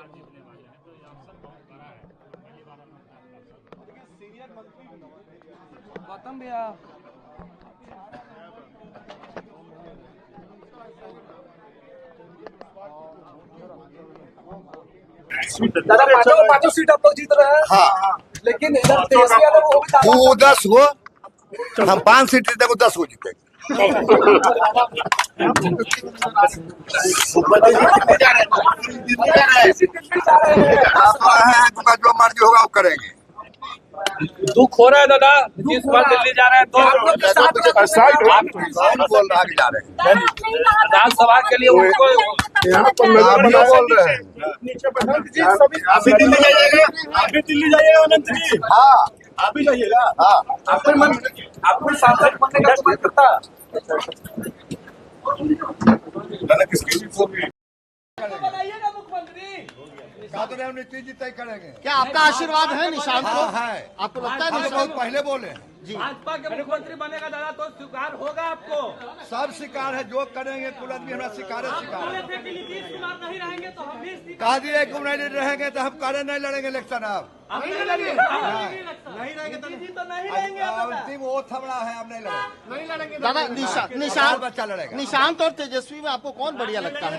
जीतने वाले हैं, तो ये अवसर बहुत बड़ा है। पहली बार हम लोग सीनियर मंत्री गौतम भैया दादा पांचों सीट आप लोग जीत रहे हैं। हाँ लेकिन इधर तेजस्वी यादव वो भी दावा वो 10 हो, हम 5 सीट जीते 10 हो जीतेंगे। जो मर्जी होगा वो करेंगे। दुख हो रहा है दादा, जिस बार दिल्ली जा रहे हैं तो बोल रहा है जा रहे हैं, विधानसभा के लिए उनको आप लोग बोल रहे हैं। अभी दिल्ली जाइएगा, अभी दिल्ली जाइएगा अनंत जी। हाँ अभी जाइएगा। हाँ आपको सांसद बनने का मन करता है। बनाइएगा मुख्यमंत्री। नीतीश जी तय करेंगे। क्या आपका आशीर्वाद है निशांत को? हाँ है, आपको लगता है हम निशांत बहुत पहले बोले भाजपा के मुख्यमंत्री बनेगा दादा तो स्वीकार होगा आपको। सब शिकार है, जो करेंगे कुल आदमी हमारा शिकार है, शिकार है। बोले थे कि नीतीश कुमार नहीं रहेंगे तो हम भी कहा दिए कि नहीं रहेंगे तो हम करे नहीं लड़ेंगे इलेक्शन। अब नहीं रहेंगे नहीं रहेंगे तो नहीं रहेंगे अंतिम वो थमड़ा है, अब नहीं लड़ेंगे। दादा निशांत बच्चा लड़ेगा। निशांत और तेजस्वी में आपको कौन बढ़िया लगता है?